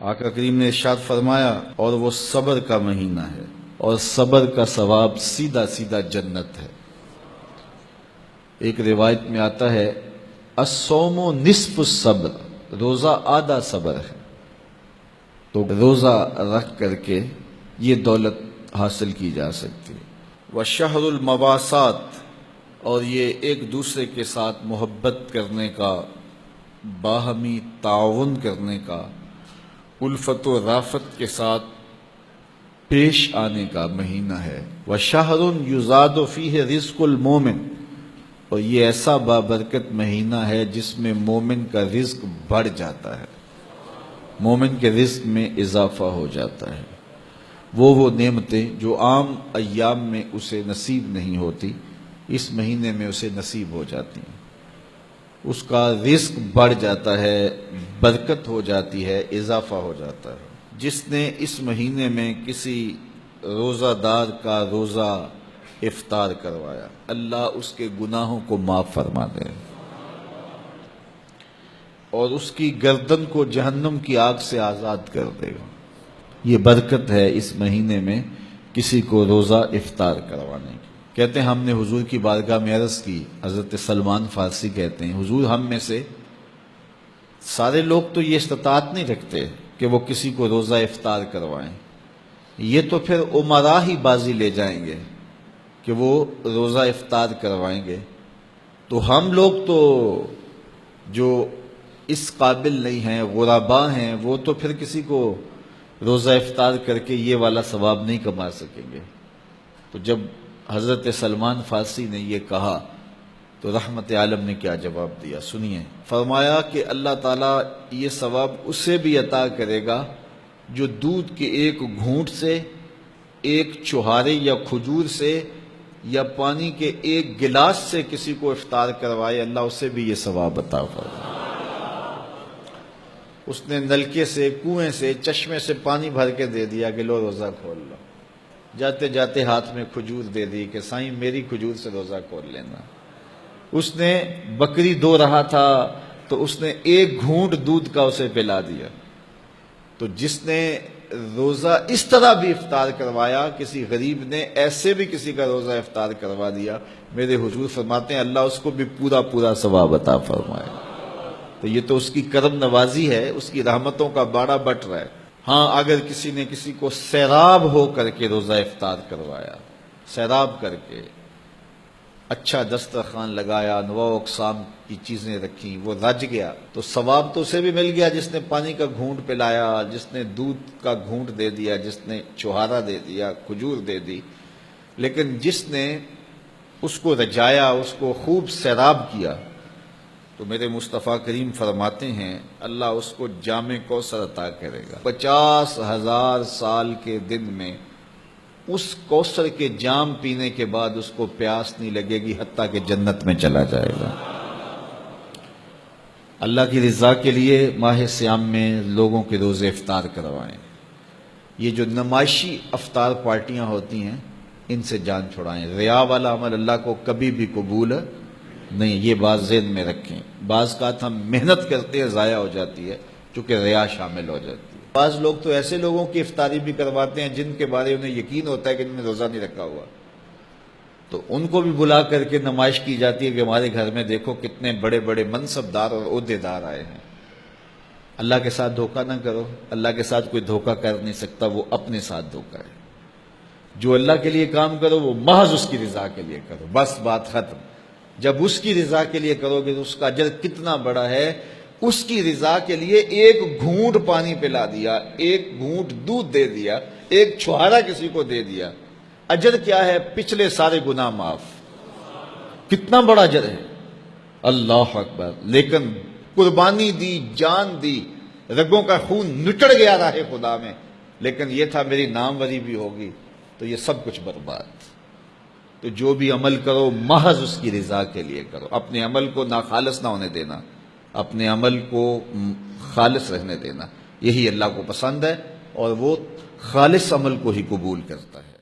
آقا کریم نے ارشاد فرمایا اور وہ صبر کا مہینہ ہے اور صبر کا ثواب سیدھا سیدھا جنت ہے۔ ایک روایت میں آتا ہے الصوم نصف الصبر، روزہ آدھا صبر ہے۔ تو روزہ رکھ کر کے یہ دولت حاصل کی جا سکتی ہے۔ وشہر المواسات، اور یہ ایک دوسرے کے ساتھ محبت کرنے کا، باہمی تعاون کرنے کا، الفت و رافت کے ساتھ پیش آنے کا مہینہ ہے۔ وشہر یزاد فیہ رزق المومن، اور یہ ایسا بابرکت مہینہ ہے جس میں مومن کا رزق بڑھ جاتا ہے، مومن کے رزق میں اضافہ ہو جاتا ہے۔ وہ نعمتیں جو عام ایام میں اسے نصیب نہیں ہوتی، اس مہینے میں اسے نصیب ہو جاتی ہیں۔ اس کا رزق بڑھ جاتا ہے، برکت ہو جاتی ہے، اضافہ ہو جاتا ہے۔ جس نے اس مہینے میں کسی روزہ دار کا روزہ افطار کروایا، اللہ اس کے گناہوں کو معاف فرما دے اور اس کی گردن کو جہنم کی آگ سے آزاد کر دے گا۔ یہ برکت ہے اس مہینے میں کسی کو روزہ افطار کروانے کی۔ کہتے ہیں ہم نے حضور کی بارگاہ میں عرض کی، حضرت سلمان فارسی کہتے ہیں حضور ہم میں سے سارے لوگ تو یہ استطاعت نہیں رکھتے کہ وہ کسی کو روزہ افطار کروائیں، یہ تو پھر امراء ہی بازی لے جائیں گے کہ وہ روزہ افطار کروائیں گے، تو ہم لوگ تو جو اس قابل نہیں ہیں، غرباء ہیں، وہ تو پھر کسی کو روزہ افطار کر کے یہ والا ثواب نہیں کما سکیں گے۔ تو جب حضرت سلمان فارسی نے یہ کہا تو رحمت عالم نے کیا جواب دیا، سنیے۔ فرمایا کہ اللہ تعالیٰ یہ ثواب اسے بھی عطا کرے گا جو دودھ کے ایک گھونٹ سے، ایک چوہارے یا کھجور سے، یا پانی کے ایک گلاس سے کسی کو افطار کروائے، اللہ اسے بھی یہ ثواب عطا فرمائے۔ اس نے نلکے سے، کنویں سے، چشمے سے پانی بھر کے دے دیا کہ لو روزہ کھول لو، جاتے جاتے ہاتھ میں کھجور دے دی کہ سائیں میری کھجور سے روزہ کھول لینا۔ اس نے بکری دو رہا تھا تو اس نے ایک گھونٹ دودھ کا اسے پلا دیا۔ تو جس نے روزہ اس طرح بھی افطار کروایا، کسی غریب نے ایسے بھی کسی کا روزہ افطار کروا دیا، میرے حضور فرماتے ہیں اللہ اس کو بھی پورا پورا ثواب عطا فرمائے۔ تو یہ تو اس کی کرم نوازی ہے، اس کی رحمتوں کا باڑا بٹ رہا ہے۔ ہاں اگر کسی نے کسی کو سیراب ہو کر کے روزہ افطار کروایا، سیراب کر کے اچھا دسترخوان لگایا، انواع و اقسام کی چیزیں رکھیں، وہ رج گیا تو ثواب تو اسے بھی مل گیا جس نے پانی کا گھونٹ پلایا، جس نے دودھ کا گھونٹ دے دیا، جس نے چوہارا دے دیا، کھجور دے دی، لیکن جس نے اس کو رجایا، اس کو خوب سیراب کیا، تو میرے مصطفیٰ کریم فرماتے ہیں اللہ اس کو جام کوثر عطا کرے گا۔ 50,000 سال کے دن میں اس کوثر کے جام پینے کے بعد اس کو پیاس نہیں لگے گی، حتیٰ کہ جنت میں چلا جائے گا۔ اللہ کی رضا کے لیے ماہ سیام میں لوگوں کے روزے افطار کروائیں۔ یہ جو نمائشی افطار پارٹیاں ہوتی ہیں ان سے جان چھڑائیں۔ ریا والا عمل اللہ کو کبھی بھی قبول نہیں، یہ بات ذہن میں رکھیں۔ بعض کا ہم محنت کرتے ہیں ضائع ہو جاتی ہے چونکہ ریا شامل ہو جاتی ہے۔ بعض لوگ تو ایسے لوگوں کی افطاری بھی کرواتے ہیں جن کے بارے انہیں یقین ہوتا ہے کہ انہوں نے روزہ نہیں رکھا ہوا، تو ان کو بھی بلا کر کے نمائش کی جاتی ہے کہ ہمارے گھر میں دیکھو کتنے بڑے بڑے منصب دار اور عہدے دار آئے ہیں۔ اللہ کے ساتھ دھوکہ نہ کرو، اللہ کے ساتھ کوئی دھوکہ کر نہیں سکتا، وہ اپنے ساتھ دھوکہ ہے۔ جو اللہ کے لیے کام کرو وہ محض اس کی رضا کے لیے کرو، بس بات ختم۔ جب اس کی رضا کے لیے کرو گے تو اس کا اجر کتنا بڑا ہے۔ اس کی رضا کے لیے ایک گھونٹ پانی پلا دیا، ایک گھونٹ دودھ دے دیا، ایک چھوہارا کسی کو دے دیا، اجر کیا ہے؟ پچھلے سارے گناہ معاف۔ کتنا بڑا اجر ہے، اللہ اکبر۔ لیکن قربانی دی، جان دی، رگوں کا خون نچڑ گیا راہ خدا میں، لیکن یہ تھا میری ناموری بھی ہوگی، تو یہ سب کچھ برباد۔ تو جو بھی عمل کرو محض اس کی رضا کے لیے کرو، اپنے عمل کو ناخالص نہ ہونے دینا، اپنے عمل کو خالص رہنے دینا، یہی اللہ کو پسند ہے اور وہ خالص عمل کو ہی قبول کرتا ہے۔